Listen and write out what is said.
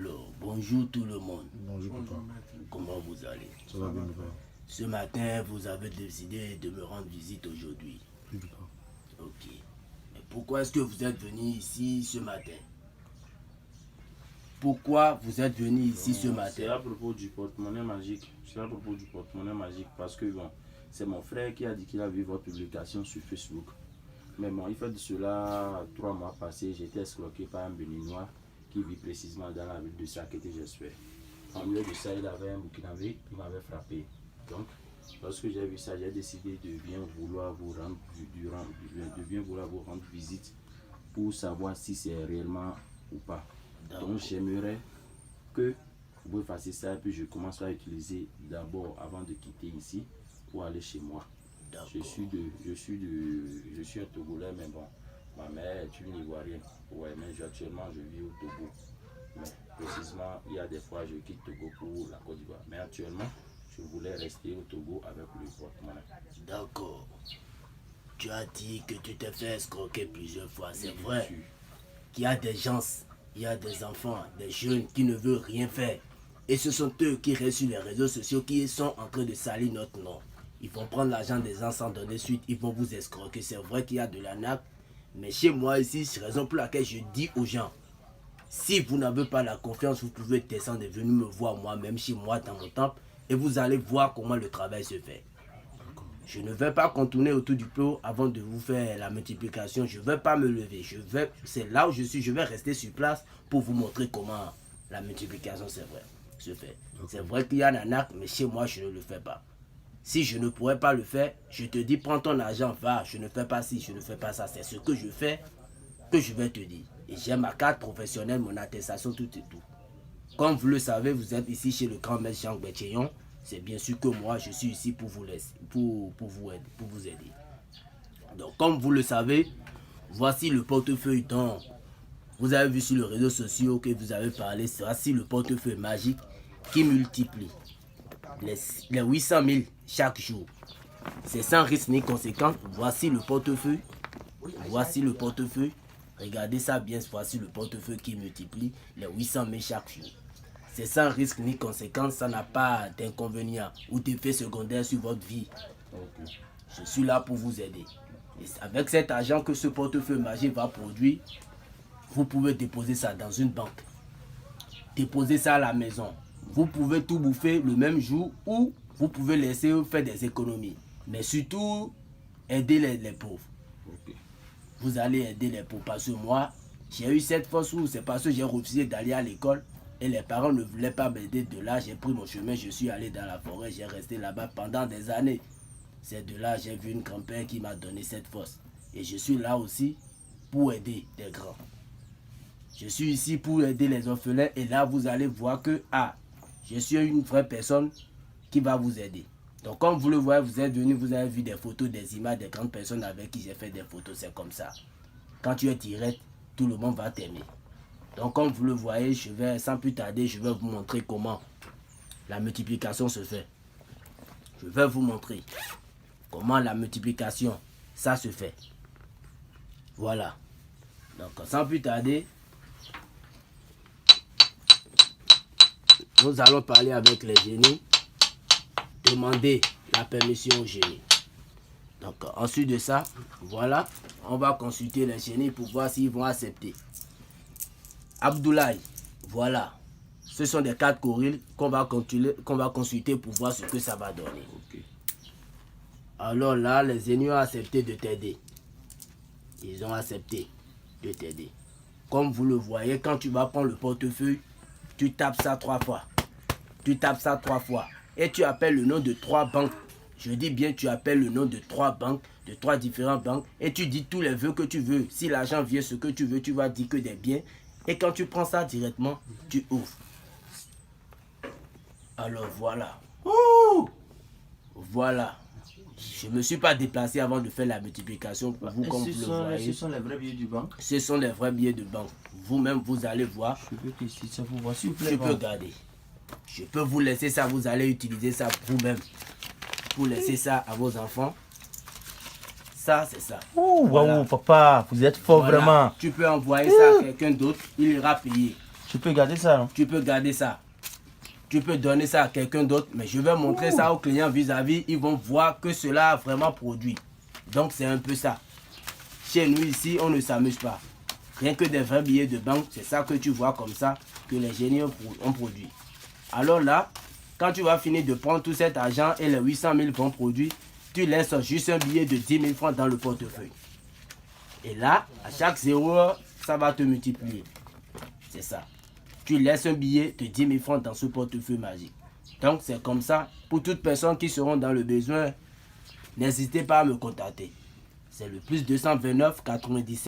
Alors, bonjour tout le monde. Bonjour papa. Comment vous allez? Ça va bien papa. Ce matin, vous avez décidé de me rendre visite aujourd'hui. Oui papa. Ok. Mais pourquoi est-ce que vous êtes venu ici ce matin? Pourquoi vous êtes venu ici ce matin? C'est à propos du porte-monnaie magique. C'est à propos du porte-monnaie magique parce que bon, c'est mon frère qui a dit qu'il a vu votre publication sur Facebook. Mais bon, il fait de cela 3 mois passés, j'ai été escroqué par un Béninois qui vit précisément dans la ville de Sakété, j'espère. En lieu de ça, il avait un Burkinabé qui m'avait frappé. Donc, lorsque j'ai vu ça, j'ai décidé de bien vouloir vous rendre visite pour savoir si c'est réellement ou pas. Donc, j'aimerais que vous fassiez ça et puis je commence à utiliser d'abord avant de quitter ici pour aller chez moi. Je suis un Togolais, mais bon, ma mère est une Ivoirienne. Ouais, mais actuellement je vis au Togo. Mais précisément, il y a des fois je quitte Togo pour la Côte d'Ivoire. Mais actuellement, je voulais rester au Togo avec le porte-monnaie. D'accord. Tu as dit que tu t'es fait escroquer plusieurs fois. C'est vrai qu'il y a des gens, il y a des enfants, des jeunes qui ne veulent rien faire. Et ce sont eux qui restent sur les réseaux sociaux qui sont en train de salir notre nom. Ils vont prendre l'argent des gens sans donner suite, ils vont vous escroquer. C'est vrai qu'il y a de l'arnaque, mais chez moi ici, c'est la raison pour laquelle je dis aux gens, si vous n'avez pas la confiance, vous pouvez descendre et venir me voir moi-même chez moi dans mon temple et vous allez voir comment le travail se fait. Je ne vais pas contourner autour du pot avant de vous faire la multiplication. Je ne vais pas me lever. C'est là où je suis. Je vais rester sur place pour vous montrer comment la multiplication se fait. C'est vrai qu'il y a un arnaque, mais chez moi, je ne le fais pas. Si je ne pourrais pas le faire, je te dis, prends ton argent, va, je ne fais pas ci, je ne fais pas ça. C'est ce que je fais que je vais te dire. Et j'ai ma carte professionnelle, mon attestation, tout et tout. Comme vous le savez, vous êtes ici chez le grand maître Jean Béthéon. C'est bien sûr que moi, je suis ici pour vous laisser, pour vous aider. Donc, comme vous le savez, voici le portefeuille dont vous avez vu sur les réseaux sociaux que vous avez parlé. Voici le portefeuille magique qui multiplie les 800 000 chaque jour. C'est sans risque ni conséquence. Voici le portefeuille. Voici le portefeuille. Regardez ça bien. Voici le portefeuille qui multiplie les 800 000 chaque jour. C'est sans risque ni conséquence. Ça n'a pas d'inconvénient ou d'effet secondaire sur votre vie. Je suis là pour vous aider. Et avec cet argent que ce portefeuille magique va produire, vous pouvez déposer ça dans une banque. Déposer ça à la maison. Vous pouvez tout bouffer le même jour ou vous pouvez laisser faire des économies. Mais surtout, aider les pauvres. Vous allez aider les pauvres. Parce que moi, j'ai eu cette force où c'est parce que j'ai refusé d'aller à l'école et les parents ne voulaient pas m'aider. De là, j'ai pris mon chemin, je suis allé dans la forêt, j'ai resté là-bas pendant des années. C'est de là j'ai vu une grand-père qui m'a donné cette force. Et je suis là aussi pour aider des grands. Je suis ici pour aider les orphelins et là, vous allez voir que, je suis une vraie personne qui va vous aider. Donc, comme vous le voyez, vous êtes venu, vous avez vu des photos, des images des grandes personnes avec qui j'ai fait des photos. C'est comme ça. Quand tu es direct, tout le monde va t'aimer. Donc, comme vous le voyez, sans plus tarder, je vais vous montrer comment la multiplication se fait. Je vais vous montrer comment la multiplication, ça se fait. Voilà. Donc, sans plus tarder, nous allons parler avec les génies, demander la permission aux génies. Donc, ensuite de ça, voilà, on va consulter les génies pour voir s'ils vont accepter. Abdoulaye, voilà, ce sont des 4 gorilles qu'on va consulter pour voir ce que ça va donner. Alors là, les génies ont accepté de t'aider. Ils ont accepté de t'aider. Comme vous le voyez, quand tu vas prendre le portefeuille, tu tapes ça 3 fois. Tu tapes ça 3 fois. Et tu appelles le nom de 3 banques. Je dis bien, tu appelles le nom de 3 banques, de 3 différentes banques. Et tu dis tous les vœux que tu veux. Si l'argent vient, ce que tu veux, tu vas dire que des biens. Et quand tu prends ça directement, tu ouvres. Alors voilà. Voilà. Je ne me suis pas déplacé avant de faire la multiplication pour vous, comme vous le voyez. Ce sont les vrais billets du banque. Ce sont les vrais billets de banque. Vous-même, vous allez voir. Je peux tester ça pour voir, s'il vous plaît. Je peux garder. Je peux vous laisser ça, vous allez utiliser ça vous-même. Pour laisser ça à vos enfants. Ça, c'est ça. Ouh, voilà. Waouh, papa, vous êtes fort, voilà. Vraiment. Tu peux envoyer ça à quelqu'un d'autre, il ira payer. Tu peux garder ça, non? Tu peux garder ça. Tu peux donner ça à quelqu'un d'autre, mais je vais montrer ça aux clients vis-à-vis. Ils vont voir que cela a vraiment produit. Donc c'est un peu ça. Chez nous ici, on ne s'amuse pas. Rien que des vrais billets de banque, c'est ça que tu vois comme ça que les génies ont produit. Alors là, quand tu vas finir de prendre tout cet argent et les 800 000 vont produire, tu laisses juste un billet de 10 000 francs dans le portefeuille. Et là, à chaque 0 heure, ça va te multiplier. C'est ça. Tu laisses un billet de 10 000 francs dans ce portefeuille magique. Donc c'est comme ça. Pour toutes personnes qui seront dans le besoin, n'hésitez pas à me contacter. C'est le +229 97